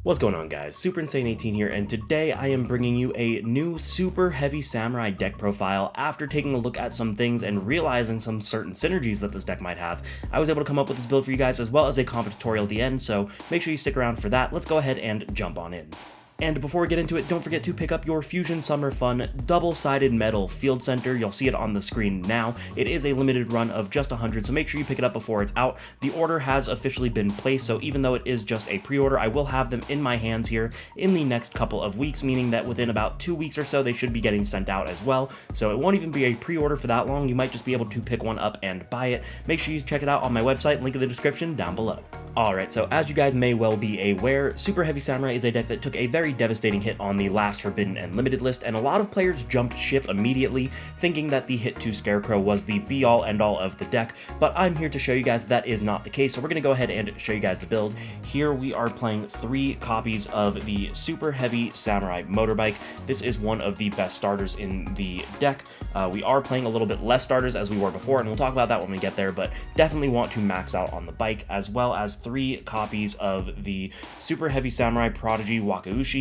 What's going on, guys? Super Insane 18 here, and today I am bringing you a new Super Heavy Samurai deck profile. After taking a look at some things and realizing some certain synergies that this deck might have, I was able to come up with this build for you guys as well as a comp tutorial at the end, so make sure you stick around for that. Let's go ahead and jump on in. And before we get into it, don't forget to pick up your Fusion Summer Fun double-sided metal Field Center. You'll see it on the screen now. It is a limited run of just 100, so make sure you pick it up before it's out. The order has officially been placed, so even though it is just a pre-order, I will have them in my hands here in the next couple of weeks, meaning that within about 2 weeks or so, they should be getting sent out as well. So it won't even be a pre-order for that long. You might just be able to pick one up and buy it. Make sure you check it out on my website, link in the description down below. Alright, so as you guys may well be aware, Super Heavy Samurai is a deck that took a very devastating hit on the last Forbidden and Limited list, and a lot of players jumped ship immediately, thinking that the hit to Scarecrow was the be-all end-all of the deck, but I'm here to show you guys that is not the case, so we're going to go ahead and show you guys the build. Here we are playing 3 copies of the Super Heavy Samurai Motorbike. This is one of the best starters in the deck. We are playing a little bit less starters as we were before, and we'll talk about that when we get there, but definitely want to max out on the bike, as well as 3 copies of the Super Heavy Samurai Prodigy Wakaushi.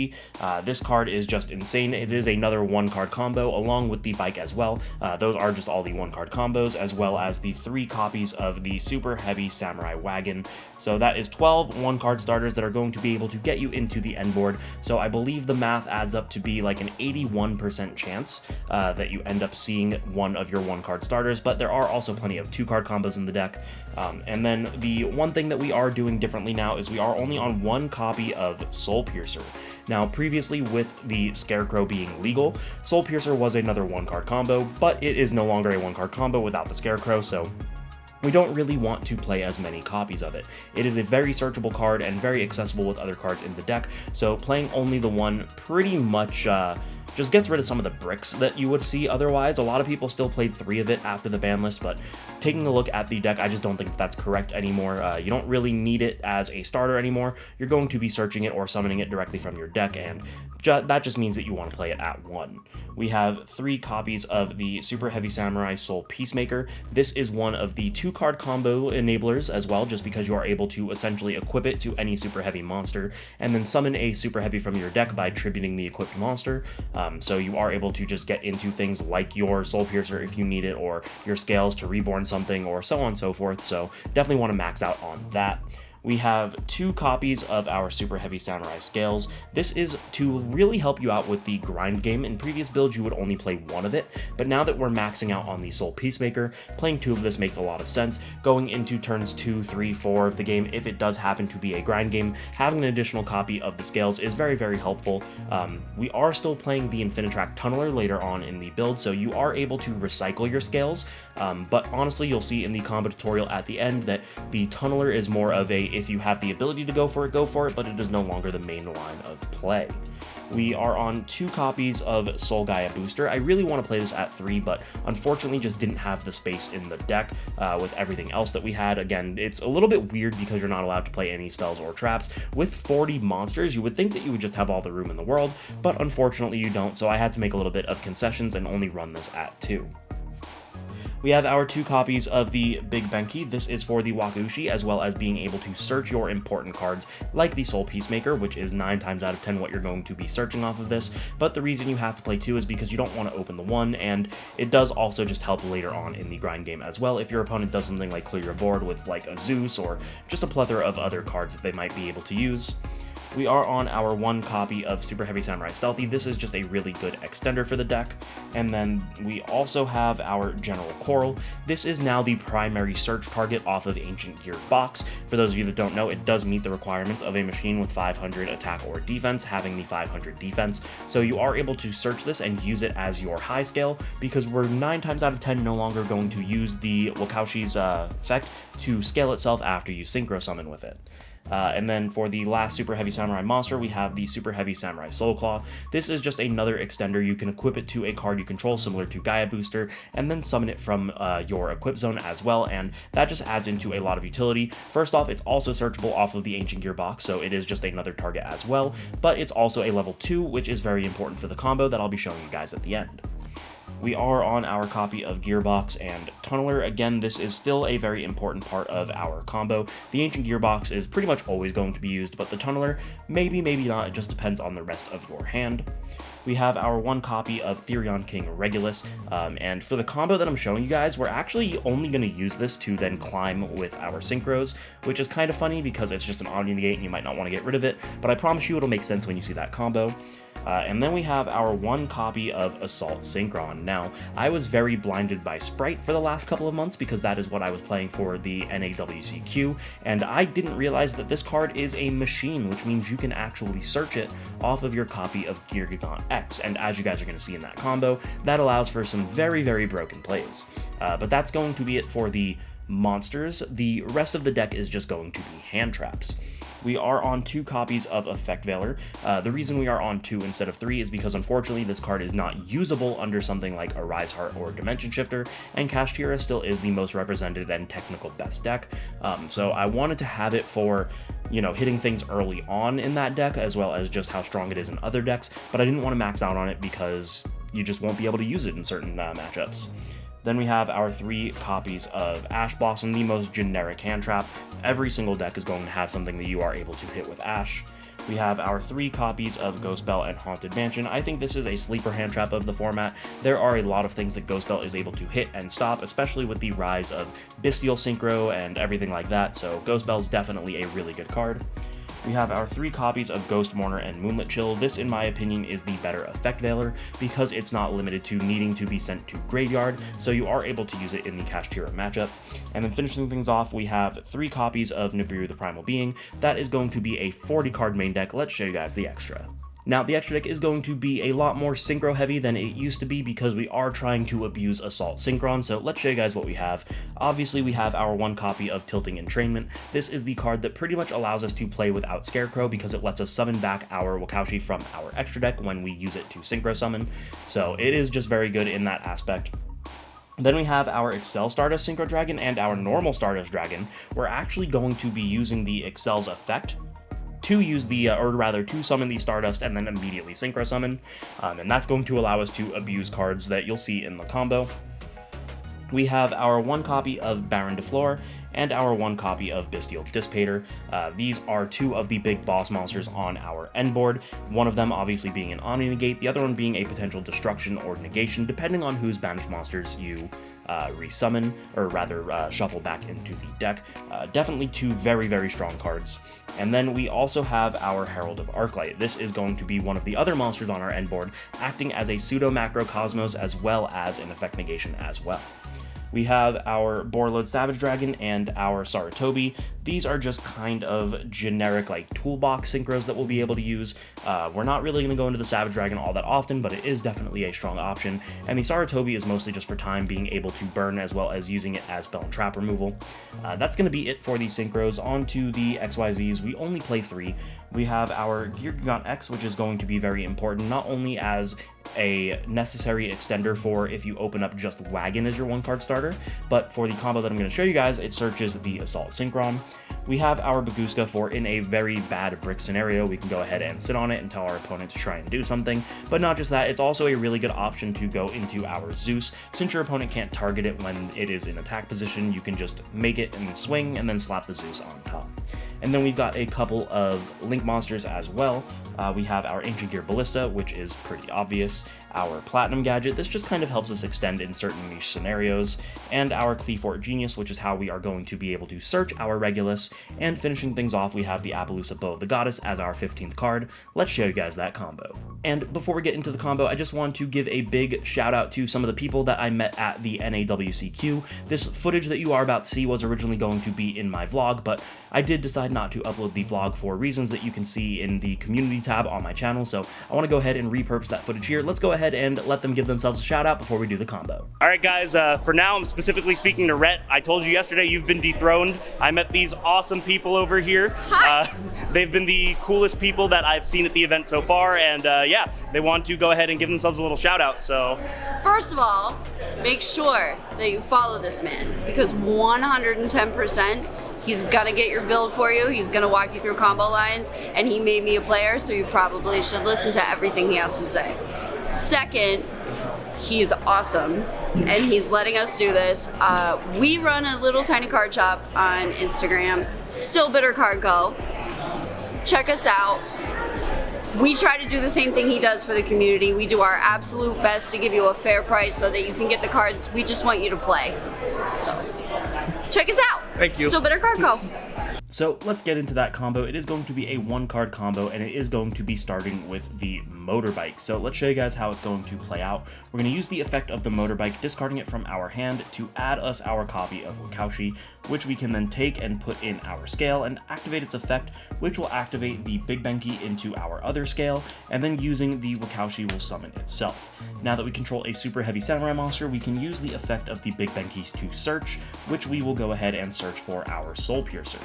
This card is just insane. It is another 1-card combo along with the bike as well. Those are just all the 1-card combos, as well as the 3 copies of the Super Heavy Samurai Wagon. So that is 12 1-card starters that are going to be able to get you into the end board. So I believe the math adds up to be like an 81% chance that you end up seeing one of your 1-card starters, but there are also plenty of 2-card combos in the deck. And then the one thing that we are doing differently now is we are only on 1 copy of Soul Piercer. Now, previously with the Scarecrow being legal, Soul Piercer was another 1-card combo, but it is no longer a 1-card combo without the Scarecrow, so we don't really want to play as many copies of it. It is a very searchable card and very accessible with other cards in the deck, so playing only the one pretty much just gets rid of some of the bricks that you would see otherwise. A lot of people still played 3 of it after the ban list, but taking a look at the deck, I just don't think that's correct anymore. You don't really need it as a starter anymore. You're going to be searching it or summoning it directly from your deck, and that just means that you want to play it at 1. We have 3 copies of the Super Heavy Samurai Soul Peacemaker. This is one of the 2-card combo enablers as well, just because you are able to essentially equip it to any Super Heavy monster, and then summon a Super Heavy from your deck by tributing the equipped monster. So you are able to just get into things like your Soul Piercer if you need it, or your Scales to reborn something, or so on and so forth, so definitely want to max out on that. We have 2 copies of our Super Heavy Samurai Scales. This is to really help you out with the grind game. In previous builds, you would only play 1 of it, but now that we're maxing out on the Soul Peacemaker, playing 2 of this makes a lot of sense. Going into turns 2, 3, 4 of the game, if it does happen to be a grind game, having an additional copy of the Scales is very, very helpful. We are still playing the Infinitrack Tunneler later on in the build, so you are able to recycle your Scales, but honestly, you'll see in the combo tutorial at the end that the Tunneler is more of a, if you have the ability to go for it, but it is no longer the main line of play. We are on 2 copies of Soul Gaia Booster. I really want to play this at 3, but unfortunately just didn't have the space in the deck with everything else that we had. Again, it's a little bit weird because you're not allowed to play any spells or traps. With 40 monsters, you would think that you would just have all the room in the world, but unfortunately you don't, so I had to make a little bit of concessions and only run this at 2. We have our 2 copies of the Big Benki. This is for the Wakaushi, as well as being able to search your important cards like the Soul Peacemaker, which is 9 times out of 10 what you're going to be searching off of this. But the reason you have to play 2 is because you don't want to open the 1, and it does also just help later on in the grind game as well if your opponent does something like clear your board with like a Zeus or just a plethora of other cards that they might be able to use. We are on our 1 copy of Super Heavy Samurai Stealthy. This is just a really good extender for the deck. And then we also have our General Coral. This is now the primary search target off of Ancient Gear Box. For those of you that don't know, it does meet the requirements of a machine with 500 attack or defense, having the 500 defense. So you are able to search this and use it as your high scale, because we're 9 times out of 10 no longer going to use the Wakaushi's effect to scale itself after you synchro summon with it. And then for the last Super Heavy Samurai monster, we have the Super Heavy Samurai Soul Claw. This is just another extender. You can equip it to a card you control, similar to Gaia Booster, and then summon it from your equip zone as well, and that just adds into a lot of utility. First off, it's also searchable off of the Ancient Gear Box, so it is just another target as well, but it's also a level 2, which is very important for the combo that I'll be showing you guys at the end. We are on our copy of Gearbox and Tunneler. Again, this is still a very important part of our combo. The Ancient Gearbox is pretty much always going to be used, but the Tunneler, maybe, maybe not. It just depends on the rest of your hand. We have our one copy of Therion King Regulus, and for the combo that I'm showing you guys, we're actually only going to use this to then climb with our synchros, which is kind of funny because it's just an auto-negate and you might not want to get rid of it, but I promise you it'll make sense when you see that combo. And then we have our one copy of Assault Synchron. Now, I was very blinded by Sprite for the last couple of months because that is what I was playing for the NAWCQ, and I didn't realize that this card is a machine, which means you can actually search it off of your copy of Gear Gigant X, and as you guys are going to see in that combo, that allows for some very, very broken plays. But that's going to be it for the monsters. The rest of the deck is just going to be hand traps. We are on 2 copies of Effect Veiler. The reason we are on 2 instead of 3 is because unfortunately this card is not usable under something like a Rise Heart or Dimension Shifter, and Kashtira still is the most represented and technical best deck. So I wanted to have it for, you know, hitting things early on in that deck, as well as just how strong it is in other decks, but I didn't want to max out on it because you just won't be able to use it in certain matchups. Then we have our 3 copies of Ash Blossom, the most generic hand trap. Every single deck is going to have something that you are able to hit with Ash. We have our 3 copies of Ghost Bell and Haunted Mansion. I think this is a sleeper hand trap of the format. There are a lot of things that Ghost Bell is able to hit and stop, especially with the rise of Bestial Synchro and everything like that, so Ghost Bell is definitely a really good card. We have our 3 copies of Ghost Mourner and Moonlit Chill. This, in my opinion, is the better Effect Veiler because it's not limited to needing to be sent to Graveyard, so you are able to use it in the Kashtira matchup. And then finishing things off, we have 3 copies of Nibiru the Primal Being. That is going to be a 40-card main deck. Let's show you guys the extra. Now, the extra deck is going to be a lot more synchro heavy than it used to be because we are trying to abuse Assault Synchron, so let's show you guys what we have. Obviously, we have our 1 copy of Tilting Entrainment. This is the card that pretty much allows us to play without Scarecrow because it lets us summon back our Wakaushi from our extra deck when we use it to synchro summon, so it is just very good in that aspect. Then we have our Excel Stardust Synchro Dragon and our normal Stardust Dragon. We're actually going to be using the Excel's effect to use the, to summon the Stardust and then immediately Synchro Summon, and that's going to allow us to abuse cards that you'll see in the combo. We have our 1 copy of Baron de Fleur and our 1 copy of Bestial Dissipator. These are 2 of the big boss monsters on our end board, one of them obviously being an Omni Negate, the other one being a potential destruction or negation, depending on whose banished monsters you resummon, or rather shuffle back into the deck. Definitely 2 very, very strong cards. And then we also have our Herald of Arclight. This is going to be one of the other monsters on our end board, acting as a pseudo macrocosmos as well as an effect negation as well. We have our Borreload Savage Dragon and our Sarutobi. These are just kind of generic like toolbox synchros that we'll be able to use. We're not really going to go into the Savage Dragon all that often, but it is definitely a strong option. And the Sarutobi is mostly just for time, being able to burn as well as using it as spell and trap removal. That's going to be it for the synchros. On to the XYZs. We only play 3. We have our Gear Gigant X, which is going to be very important, not only as a necessary extender for if you open up just Wagon as your 1-card starter, but for the combo that I'm going to show you guys, it searches the Assault Synchron. We have our Baguska for in a very bad brick scenario, we can go ahead and sit on it and tell our opponent to try and do something, but not just that, it's also a really good option to go into our Zeus. Since your opponent can't target it when it is in attack position, you can just make it and swing and then slap the Zeus on top. And then we've got a couple of Link monsters as well. We have our Ancient Gear Ballista, which is pretty obvious, our Platinum Gadget, this just kind of helps us extend in certain niche scenarios, and our Cleafort Genius, which is how we are going to be able to search our Regulus, and finishing things off, we have the Appaloosa Bow of the Goddess as our 15th card. Let's show you guys that combo. And before we get into the combo, I just want to give a big shout out to some of the people that I met at the NAWCQ. This footage that you are about to see was originally going to be in my vlog, but I did decide not to upload the vlog for reasons that you can see in the community tab on my channel, so I want to go ahead and repurpose that footage here. Let's go ahead and let them give themselves a shout out before we do the combo. Alright guys, for now I'm specifically speaking to Rhett. I told you yesterday you've been dethroned. I met these awesome people over here. They've been the coolest people that I've seen at the event so far, and yeah, they want to go ahead and give themselves a little shout out, so. First of all, make sure that you follow this man, because 110%, he's gonna get your build for you, he's gonna walk you through combo lines, and he made me a player, so you probably should listen to everything he has to say. Second, He's awesome, and he's letting us do this. We run a little tiny card shop on Instagram, stillbittercardco. Check us out. We try to do the same thing he does for the community. We do our absolute best to give you a fair price so that you can get the cards. We just want you to play. So, check us out. Thank you. stillbittercardco. So let's get into that combo. It is going to be a 1-card combo, and it is going to be starting with the motorbike. So let's show you guys how it's going to play out. We're going to use the effect of the motorbike, discarding it from our hand to add us our copy of Wakaushi, which we can then take and put in our scale and activate its effect, which will activate the Big Benki into our other scale, and then using the Wakaushi will summon itself. Now that we control a super heavy samurai monster, we can use the effect of the Big Benki to search, which we will go ahead and search for our Soul Piercer.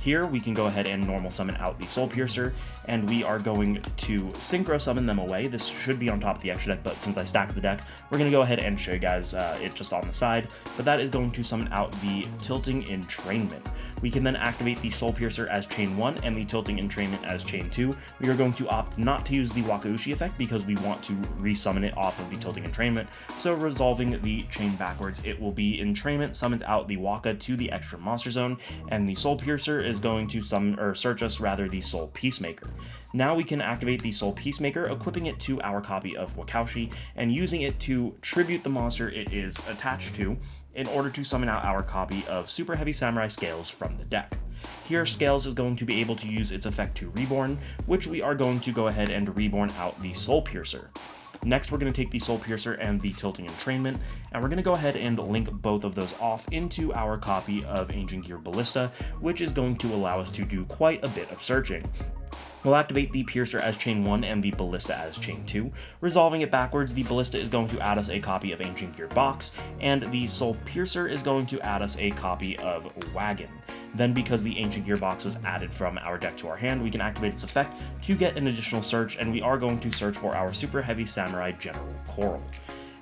Here we can go ahead and normal summon out the Soul Piercer, and we are going to synchro summon them away. This should be on top of the extra deck, but since I stacked the deck, we're going to go ahead and show you guys it just on the side, but that is going to summon out the Tilting Entrainment. We can then activate the Soul Piercer as chain 1 and the Tilting Entrainment as chain 2. We are going to opt not to use the Wakaushi effect because we want to resummon it off of the Tilting Entrainment, so resolving the chain backwards, it will be Entrainment summons out the Waka to the extra monster zone, and the Soul Piercer is going to summon, or search us rather, the Soul Peacemaker. Now we can activate the Soul Peacemaker, equipping it to our copy of Wakaushi, and using it to tribute the monster it is attached to, in order to summon out our copy of Super Heavy Samurai Scales from the deck. Here, Scales is going to be able to use its effect to Reborn, which we are going to go ahead and Reborn out the Soul Piercer. Next, we're going to take the Soul Piercer and the Tilting Entrainment, and we're going to go ahead and link both of those off into our copy of Ancient Gear Ballista, which is going to allow us to do quite a bit of searching. We'll activate the Piercer as chain 1 and the Ballista as chain 2. Resolving it backwards, the Ballista is going to add us a copy of Ancient Gear Box, and the Soul Piercer is going to add us a copy of Wagon. Then, because the Ancient Gear Box was added from our deck to our hand, we can activate its effect to get an additional search, and we are going to search for our Super Heavy Samurai General Coral.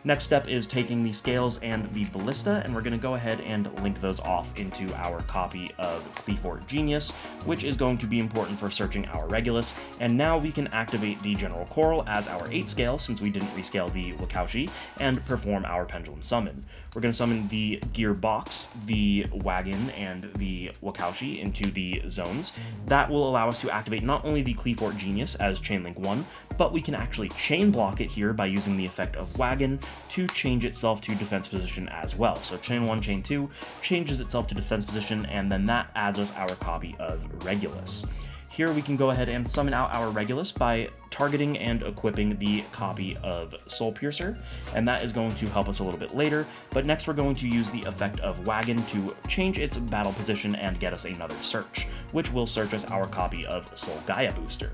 Next step is taking the Scales and the Ballista, and we're going to go ahead and link those off into our copy of Cleafort Genius, which is going to be important for searching our Regulus, and now we can activate the General Coral as our 8th scale, since we didn't rescale the Wakaushi, and perform our Pendulum Summon. We're going to summon the Gear Box, the Wagon, and the Wakaushi into the zones. That will allow us to activate not only the Cleafort Genius as Chainlink 1, but we can actually chain block it here by using the effect of Wagon to change itself to defense position as well. So chain 1, chain 2 changes itself to defense position, and then that adds us our copy of Regulus. Here we can go ahead and summon out our Regulus by targeting and equipping the copy of Soul Piercer, and that is going to help us a little bit later, but next we're going to use the effect of Wagon to change its battle position and get us another search, which will search us our copy of Soul Gaia Booster.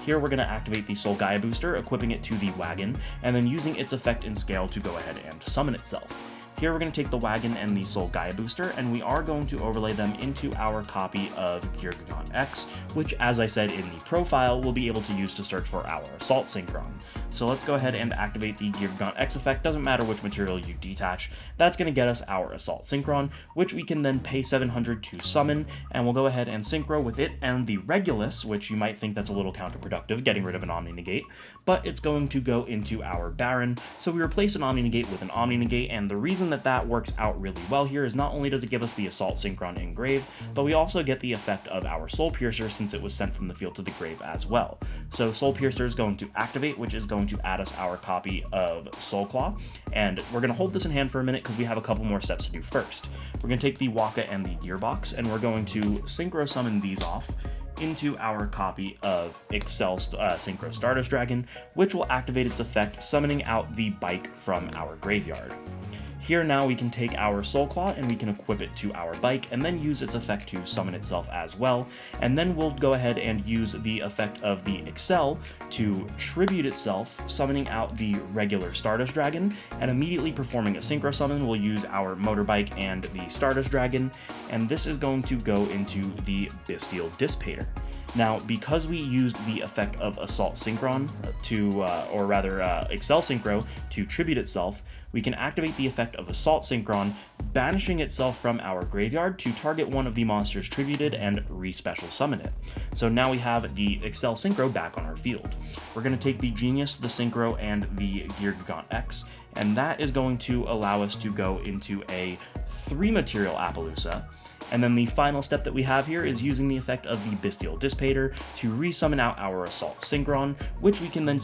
Here we're going to activate the Soul Gaia Booster, equipping it to the Wagon, and then using its effect in scale to go ahead and summon itself. Here we're going to take the Wagon and the Soul Gaia Booster, and we are going to overlay them into our copy of Geargagon X, which, as I said in the profile, we'll be able to use to search for our Assault Synchron. So let's go ahead and activate the Geargagon X effect. Doesn't matter which material you detach. That's going to get us our Assault Synchron, which we can then pay 700 to summon, and we'll go ahead and synchro with it and the Regulus, which you might think that's a little counterproductive, getting rid of an Omni Negate, but it's going to go into our Baron. So we replace an Omni Negate with an Omni Negate, and the reason that works out really well here is not only does it give us the Assault Synchron in grave, but we also get the effect of our Soul Piercer since it was sent from the field to the grave as well. So Soul Piercer is going to activate, which is going to add us our copy of Soul Claw, and we're going to hold this in hand for a minute because we have a couple more steps to do first. We're going to take the Waka and the Gearbox, and we're going to Synchro Summon these off into our copy of Excel Synchro Stardust Dragon, which will activate its effect, summoning out the Bike from our graveyard. Here now we can take our Soul Claw and we can equip it to our Bike and then use its effect to summon itself as well, and then we'll go ahead and use the effect of the Excel to tribute itself, summoning out the regular Stardust Dragon, and immediately performing a Synchro Summon we'll use our Motorbike and the Stardust Dragon, and this is going to go into the Bestial Dissipator. Now, because we used the effect of Assault Synchron Excel Synchro to tribute itself, we can activate the effect of Assault Synchron, banishing itself from our graveyard to target one of the monsters tributed and re-special summon it. So now we have the Excel Synchro back on our field. We're going to take the Genius, the Synchro, and the Gear Gigant X, and that is going to allow us to go into a 3-material Appaloosa. And then the final step that we have here is using the effect of the Bestial Dissipator to resummon out our Assault Synchron, which we can then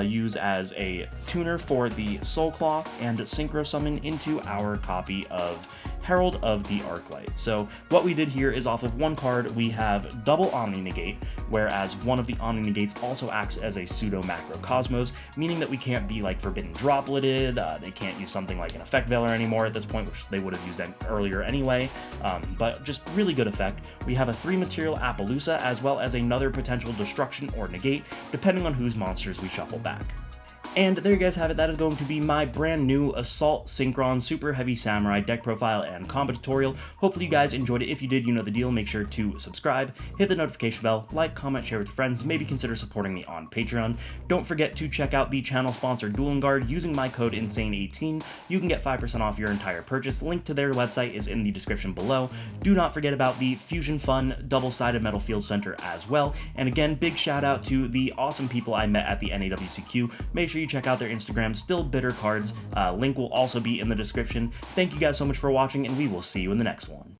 use as a tuner for the Soul Claw and Synchro summon into our copy of Herald of the Arclight. So what we did here is off of one card, we have double Omni Negate, whereas one of the Omni Negates also acts as a pseudo macro Cosmos, meaning that we can't be like Forbidden Dropleted, they can't use something like an Effect Veiler anymore at this point, which they would have used earlier anyway, but just really good effect. We have a 3-material Appaloosa as well as another potential destruction or negate, depending on whose monsters we shuffle back. And there you guys have it. That is going to be my brand new Assault Synchron Super Heavy Samurai deck profile and combo tutorial. Hopefully you guys enjoyed it. If you did, you know the deal. Make sure to subscribe, hit the notification bell, like, comment, share with your friends, maybe consider supporting me on Patreon. Don't forget to check out the channel sponsor Dueling Guard using my code INSANE18. You can get 5% off your entire purchase. Link to their website is in the description below. Do not forget about the Fusion Fun double-sided metal field center as well. And again, big shout out to the awesome people I met at the NAWCQ. Make sure you check out their Instagram, stillbittercards. Link will also be in the description. Thank you guys so much for watching, and we will see you in the next one.